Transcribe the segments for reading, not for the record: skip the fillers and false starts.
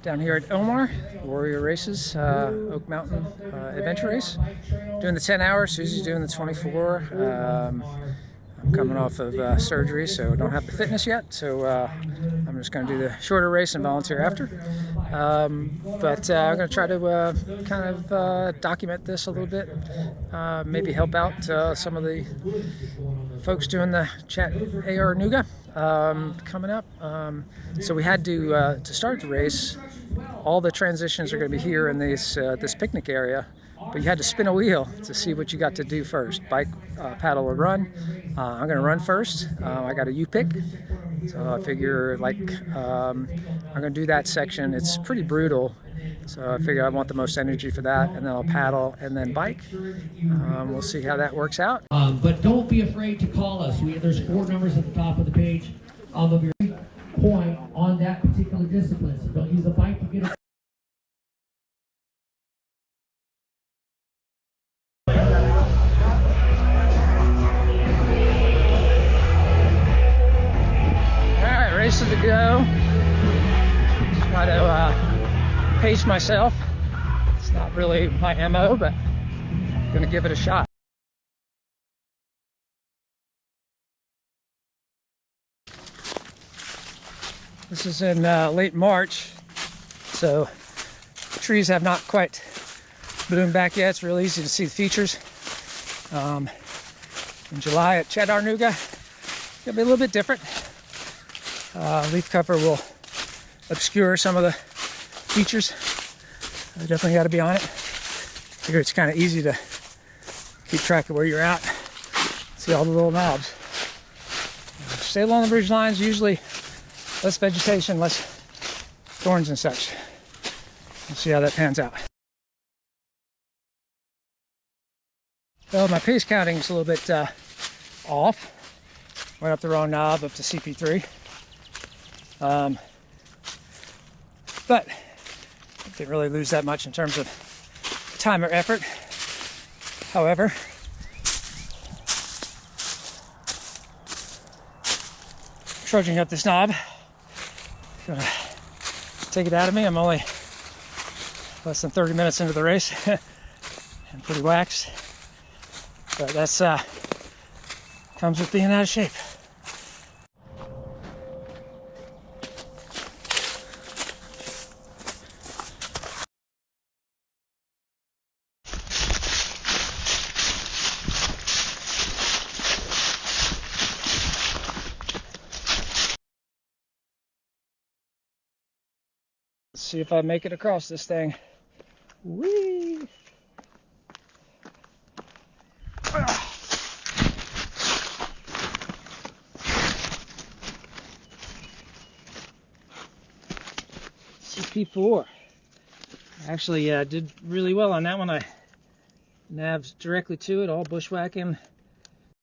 Down here at Omar, Warrior Races, Oak Mountain Adventure Race. Doing the 10 hours, Susie's doing the 24. I'm coming off of surgery, so don't have the fitness yet, so I'm just going to do the shorter race and volunteer after. But I'm going to try to kind of document this a little bit, maybe help out some of the folks doing the Chattanooga coming up. So we had to start the race. All the transitions are going to be here in this picnic area, but you had to spin a wheel to see what you got to do first: bike, paddle, or run. I'm going to run first. I got a U-pick, so I figure I'm going to do that section. It's pretty brutal, so I figure I want the most energy for that, and then I'll paddle and then bike. We'll see how that works out. But don't be afraid to call us. There's 4 numbers at the top of the page. Of your point on that particular discipline. So don't use a bike to get it. Alright, race to go. Try to pace myself. It's not really my MO, but I'm going to give it a shot. This is in late March, so trees have not quite bloomed back yet. It's really easy to see the features. In July at Chattanooga, it'll be a little bit different. Leaf cover will obscure some of the features. I definitely got to be on it. Figure it's kind of easy to keep track of where you're at. See all the little knobs. Stay along the ridge lines. Usually less vegetation, less thorns and such. We'll see how that pans out. Well, my pace counting is a little bit off. Went up the wrong knob, up to CP3. But didn't really lose that much in terms of time or effort. However, trudging up this knob, gonna take it out of me. I'm only less than 30 minutes into the race and pretty waxed, but that's comes with being out of shape. Let's see if I make it across this thing. Whee! CP4. Actually did really well on that one. I naved directly to it, all bushwhacking.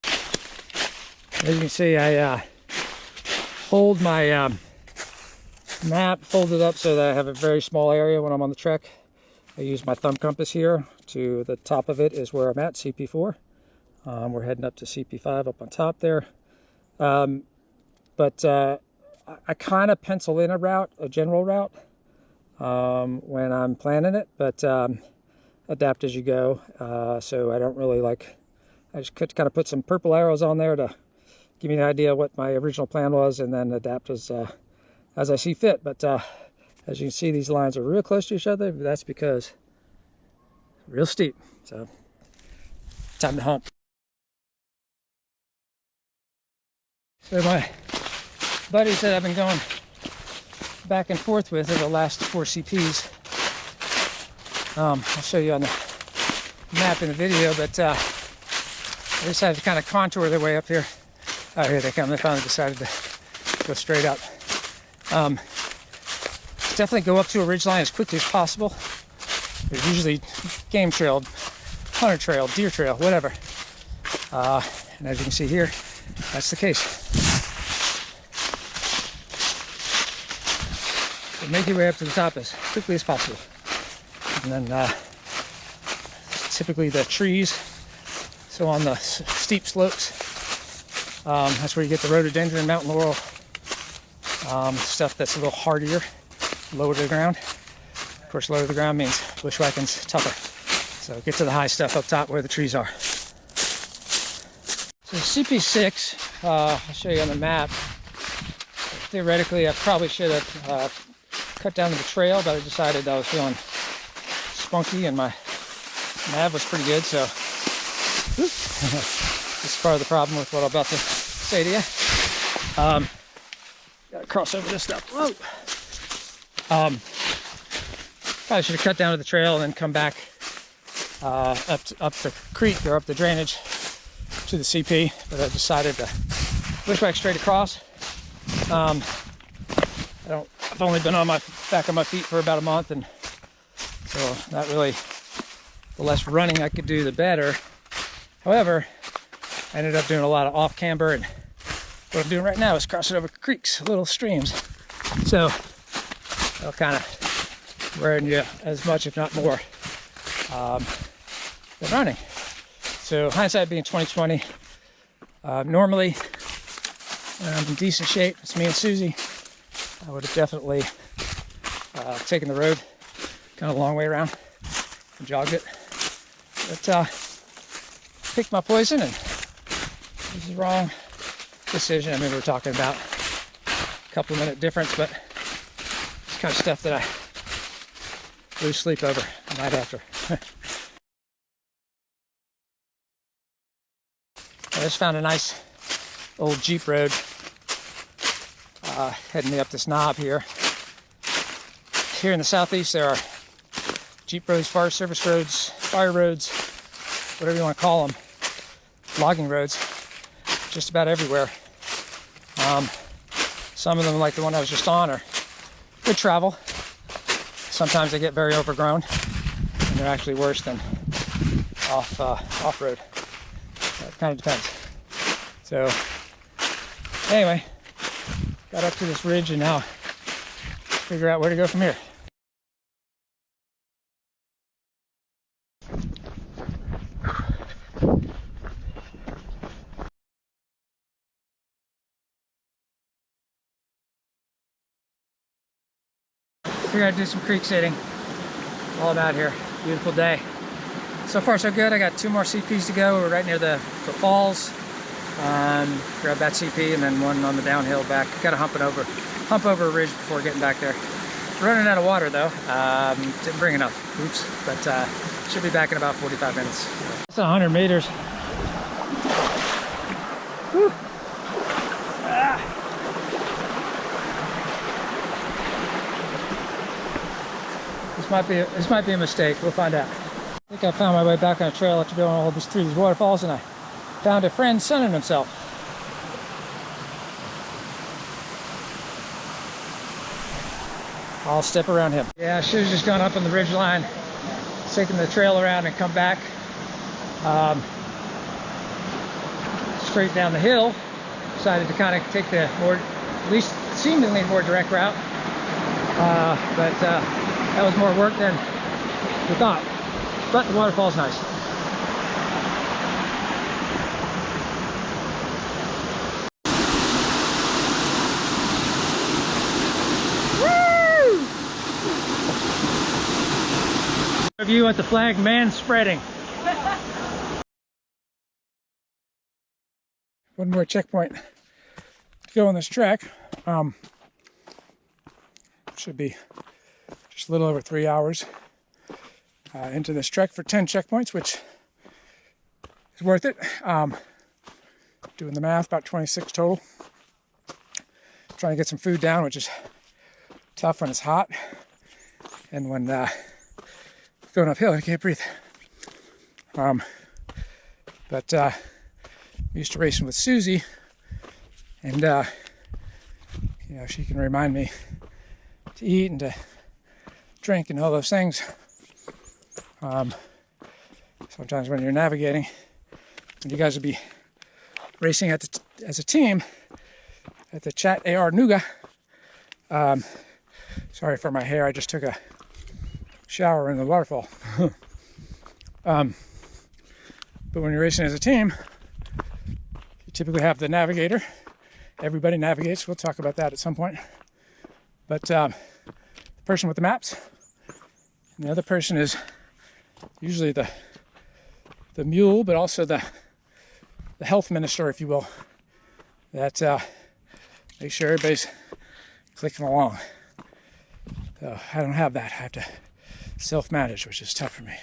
As you can see, I hold my map folded up so that I have a very small area when I'm on the trek. I use my thumb compass here. To the top of it is where I'm at, CP4. We're heading up to CP5 up on top there. But I kind of pencil in a route, a general route, when I'm planning it, but adapt as you go. So I don't really I just could kind of put some purple arrows on there to give me an idea what my original plan was, and then adapt as I see fit. But as you can see, these lines are real close to each other. That's because real steep. So time to hump. So my buddies that I've been going back and forth with are the last 4 CPs. I'll show you on the map in the video, but they decided to kind of contour their way up here. Oh, here they come. They finally decided to go straight up. Definitely go up to a ridgeline as quickly as possible. There's usually game trail, hunter trail, deer trail, whatever. And as you can see here, that's the case. So make your way up to the top as quickly as possible. And then typically the trees, so on the steep slopes, that's where you get the rhododendron, mountain laurel, Stuff that's a little hardier, lower to the ground. Of course, lower to the ground means bushwhacking's tougher. So get to the high stuff up top where the trees are. So CP6, I'll show you on the map. Theoretically, I probably should have cut down to the trail, but I decided I was feeling spunky and my nav was pretty good, so this is part of the problem with what I'm about to say to you. Gotta cross over this stuff. Whoa! Probably should have cut down to the trail and then come back up the creek or up the drainage to the CP, but I decided to bushwhack straight across. I've only been on back on my feet for about a month, and so not really. The less running I could do, the better. However, I ended up doing a lot of off camber, and what I'm doing right now is crossing over creeks, little streams. So I'll kind of wear you as much, if not more, than running. So hindsight being 2020, normally when I'm in decent shape, it's me and Susie, I would have definitely taken the road kind of a long way around and jogged it. But picked my poison, and this is the wrong decision. I mean, we're talking about a couple of minute difference, but it's kind of stuff that I lose sleep over the night after. I just found a nice old Jeep road heading me up this knob here. Here in the southeast, there are Jeep roads, Forest Service roads, fire roads, whatever you want to call them, logging roads, just about everywhere. Some of them, like the one I was just on, are good travel. Sometimes they get very overgrown, and they're actually worse than off-road. It kind of depends. So anyway, got up to this ridge and now figure out where to go from here. Figured I'd do some creek sitting while I'm out here. Beautiful day. So far so good. I got 2 more CPs to go. We're right near the falls. Grab that CP and then one on the downhill back. Got to hump over a ridge before getting back there. Running out of water though. Didn't bring enough. Oops. But should be back in about 45 minutes. It's 100 meters. Whew. This might be a mistake. We'll find out. I think I found my way back on a trail after going all through these waterfalls, and I found a friend sunning himself. I'll step around him. Yeah, I should have just gone up on the ridge line, taken the trail around and come back straight down the hill. Decided to kind of take the at least seemingly more direct route, but that was more work than we thought. But the waterfall's nice. View at the flag man spreading. One more checkpoint to go on this trek. Should be just a little over 3 hours into this trek for 10 checkpoints, which is worth it. Doing the math, about 26 total. Trying to get some food down, which is tough when it's hot and when going uphill, I can't breathe. But I'm used to racing with Susie, and you know, she can remind me to eat and to drink and all those things. Sometimes when you're navigating, and you guys will be racing as a team at the Chattanooga. Sorry for my hair. I just took a shower in the waterfall. But when you're racing as a team, you typically have the navigator everybody navigates. We'll talk about that at some point. But the person with the maps, and the other person is usually the mule, but also the health minister, if you will, that make sure everybody's clicking along. So I don't have that. I have to self-manage, which is tough for me.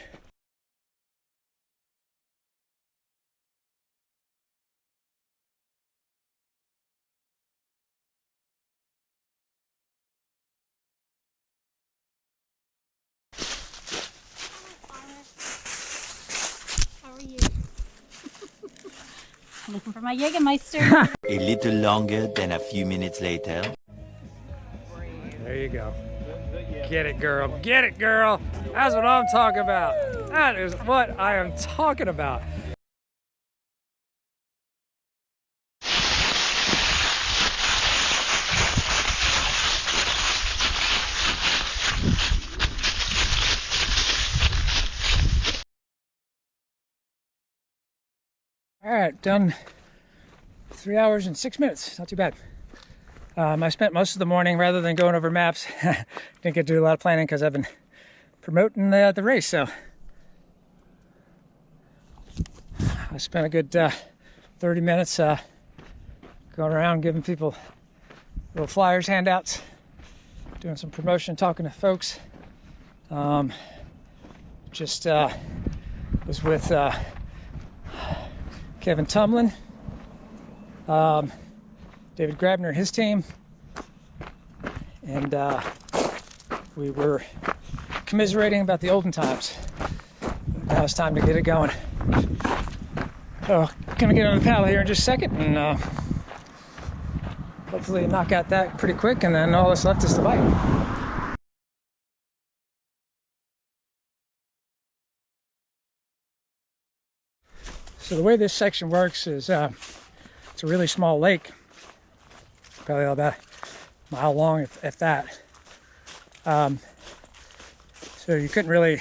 Looking for my Jägermeister. A little longer than a few minutes later. There you go. Get it, girl. Get it, girl. That's what I'm talking about. That is what I am talking about. All right, done 3 hours and 6 minutes. Not too bad. I spent most of the morning, rather than going over maps, didn't get to do a lot of planning because I've been promoting the race. So I spent a good 30 minutes going around giving people little flyers, handouts, doing some promotion, talking to folks. Just was with Kevin Tumlin, David Grabner and his team, and we were commiserating about the olden times. Now it's time to get it going. So, gonna get on the paddle here in just a second, and hopefully knock out that pretty quick, and then all that's left is the bike. So the way this section works is it's a really small lake, probably about a mile long, if that. So you couldn't really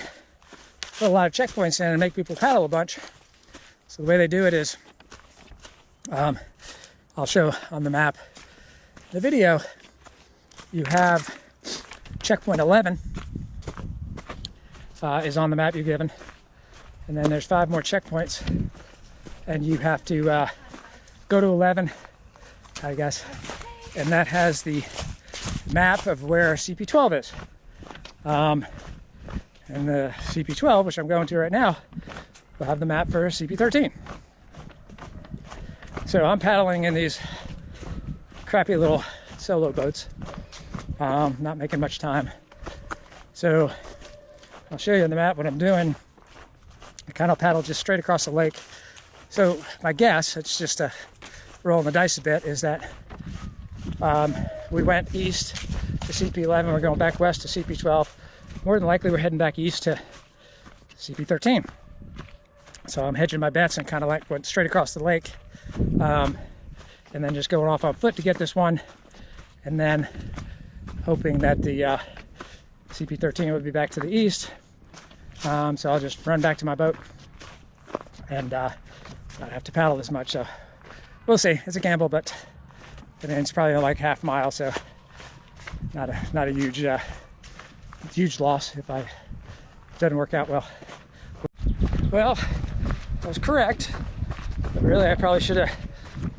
put a lot of checkpoints in and make people paddle a bunch. So the way they do it is, I'll show on the map. The video, you have checkpoint 11 is on the map you're given, and then there's 5 more checkpoints. And you have to go to 11, I guess, and that has the map of where CP12 is. And the CP12, which I'm going to right now, will have the map for CP13. So I'm paddling in these crappy little solo boats, not making much time. So I'll show you on the map what I'm doing. I kind of paddle just straight across the lake. So my guess, it's just a rolling the dice a bit, is that we went east to CP11, we're going back west to CP12. More than likely we're heading back east to CP13. So I'm hedging my bets and kind of like went straight across the lake, and then just going off on foot to get this one, and then hoping that the CP13 would be back to the east. So I'll just run back to my boat and not have to paddle as much. So we'll see. It's a gamble, but I mean, it's probably like half mile, so not a huge loss if it doesn't work out well. Well, I was correct, but really I probably should have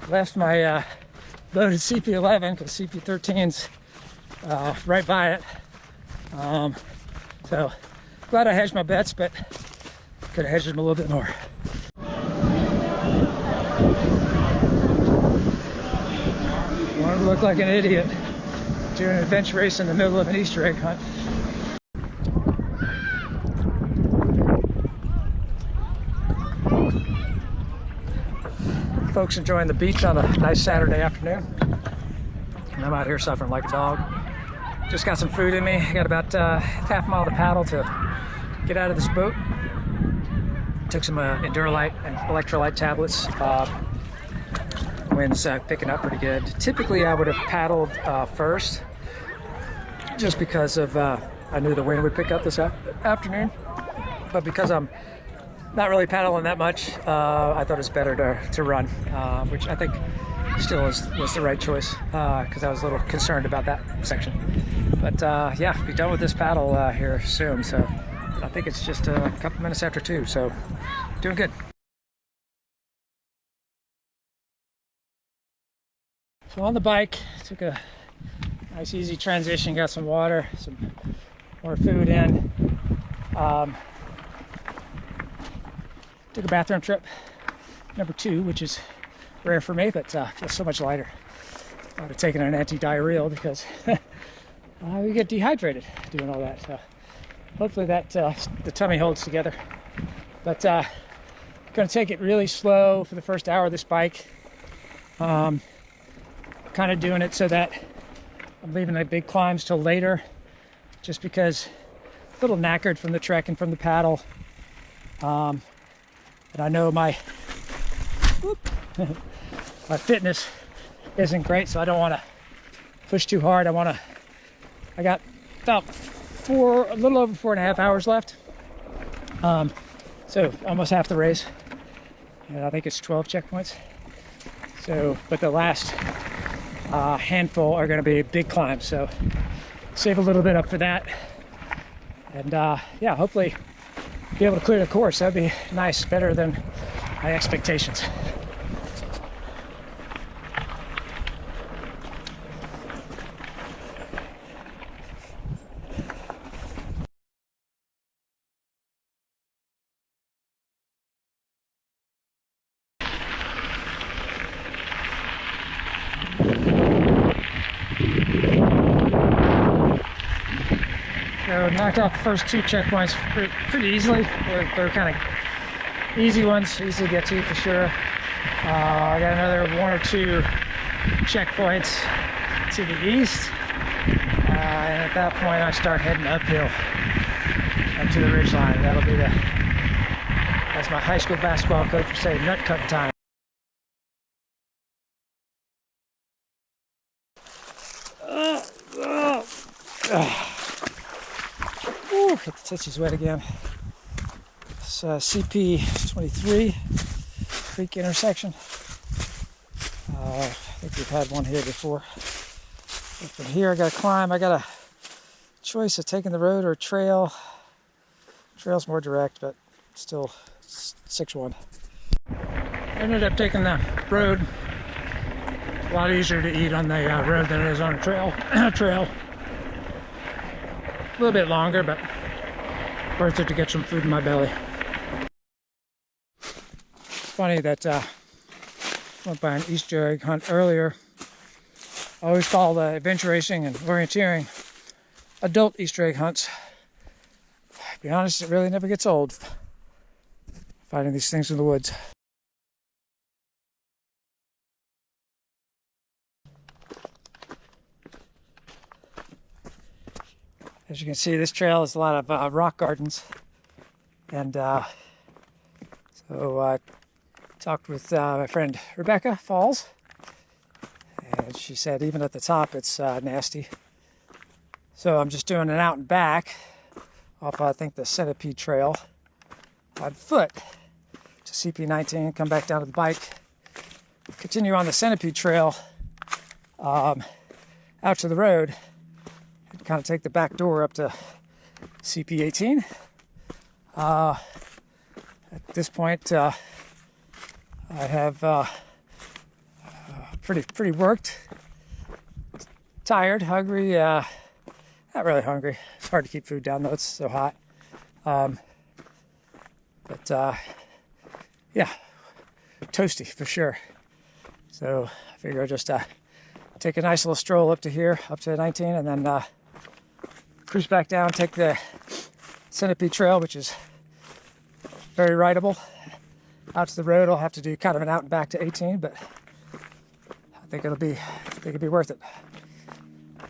left my boat at CP11 because CP13's right by it. So glad I hedged my bets, but could have hedged them a little bit more. Wanted to look like an idiot doing an adventure race in the middle of an Easter egg hunt. Folks enjoying the beach on a nice Saturday afternoon. And I'm out here suffering like a dog. Just got some food in me. I got about half a mile to paddle to get out of this boat. Took some Endurolite and electrolyte tablets. Wind's picking up pretty good. Typically I would have paddled first, just because of I knew the wind would pick up this afternoon. But because I'm not really paddling that much, I thought it was better to run, which I think still was the right choice because I was a little concerned about that section. But yeah, be done with this paddle here soon. So I think it's just a couple minutes after 2. So doing good. So on the bike, took a nice easy transition, got some water, some more food in. Took a bathroom trip, number 2, which is rare for me, but feels so much lighter. I would have taken an anti-diarrheal because we get dehydrated doing all that. So hopefully that the tummy holds together. But gonna take it really slow for the first hour of this bike. Kind of doing it so that I'm leaving the big climbs till later, just because a little knackered from the trek and from the paddle. And I know my my fitness isn't great, so I don't want to push too hard. I got about a little over 4.5 hours left. So almost half the race. And I think it's 12 checkpoints. So, but the last handful are going to be big climbs, so save a little bit up for that. And yeah, hopefully be able to clear the course. That'd be nice, better than my expectations. So knocked off the first 2 checkpoints pretty easily. They're kind of easy ones, easy to get to for sure. I got another 1 or 2 checkpoints to the east, and at that point I start heading uphill up to the ridgeline. That'll be as my high school basketball coach would say, nut cut time. Get the tootsies wet again. It's CP 23 Creek intersection. I think we've had one here before. But from here I gotta climb. I got a choice of taking the road or a trail. Trail's more direct, but still 6-1. Ended up taking the road. A lot easier to eat on the road than it is on a trail. A little bit longer, but worth it to get some food in my belly. Funny that went by an Easter egg hunt earlier. I always follow the adventure racing and orienteering adult Easter egg hunts. To be honest, it really never gets old finding these things in the woods. As you can see, this trail is a lot of rock gardens, and so I talked with my friend Rebecca Falls, and she said even at the top it's nasty. So I'm just doing an out and back off, I think, the Centipede Trail on foot to CP19, come back down to the bike, continue on the Centipede Trail out to the road, kind of take the back door up to CP18. At this point, I have pretty worked, tired, hungry. Not really hungry. It's hard to keep food down though; it's so hot. But yeah, toasty for sure. So I figure I'll just take a nice little stroll up to here, up to 19, and then cruise back down, take the Centipede Trail, which is very rideable, out to the road. I'll have to do kind of an out and back to 18, but I think it'll be worth it.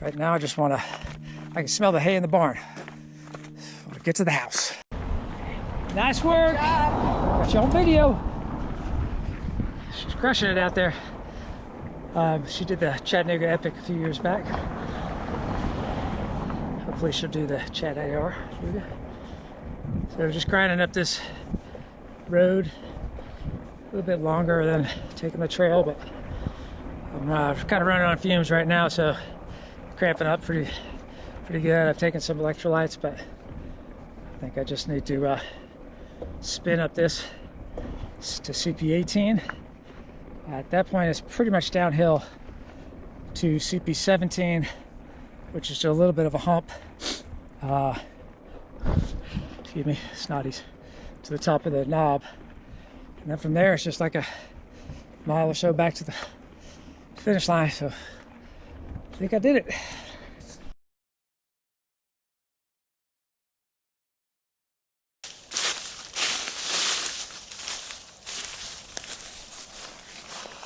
Right now, I can smell the hay in the barn. I want to get to the house. Nice work. Got you on video. She's crushing it out there. She did the Chattanooga Epic a few years back. Hopefully she'll do the Chat AR. So just grinding up this road, a little bit longer than taking the trail, but I'm kind of running on fumes right now, so cramping up pretty good. I've taken some electrolytes, but I think I just need to spin up this to CP18. At that point, it's pretty much downhill to CP17, which is a little bit of a hump. Excuse me, snotties, to the top of the knob. And then from there, it's just like a mile or so back to the finish line. So I think I did it.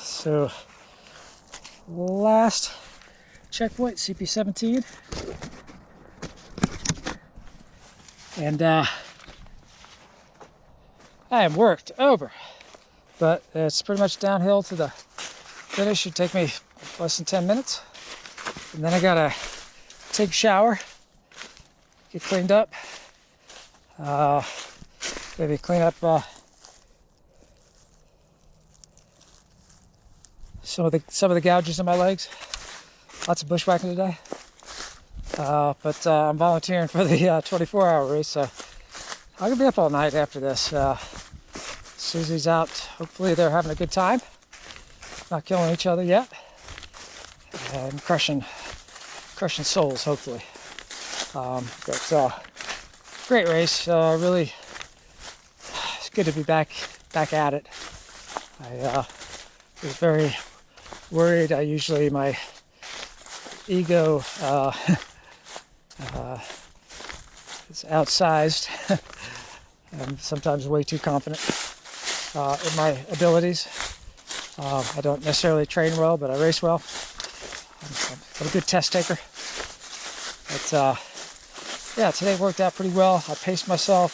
So last checkpoint, CP17, and I am worked over, but it's pretty much downhill to the finish. Should take me less than 10 minutes, and then I gotta take a shower, get cleaned up, maybe clean up some of the gouges in my legs. Lots of bushwhacking today, but I'm volunteering for the 24-hour race, so I'm gonna be up all night after this. Susie's out. Hopefully they're having a good time, not killing each other yet, and crushing souls, hopefully. But great race. Really, it's good to be back at it. I was very worried. My ego is outsized. I'm sometimes way too confident in my abilities. I don't necessarily train well, but I race well. I'm a good test taker. But yeah, today worked out pretty well. I paced myself,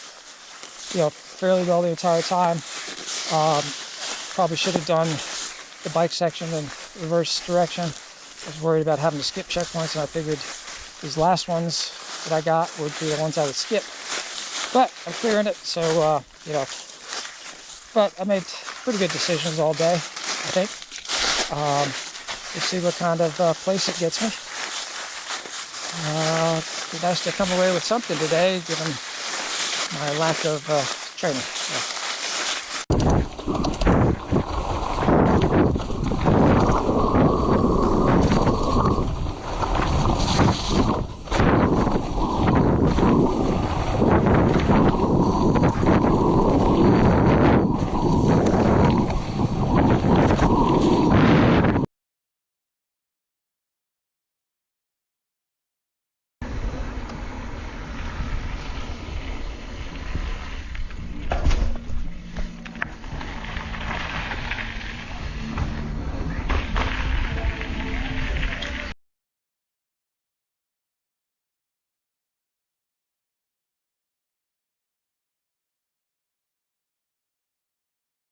fairly well the entire time. Probably should have done the bike section in reverse direction. I was worried about having to skip checkpoints, and I figured these last ones that I got would be the ones I would skip. But I'm clearing it, so but I made pretty good decisions all day, I think. Let's see what kind of place it gets me. It'd be nice to come away with something today, given my lack of training.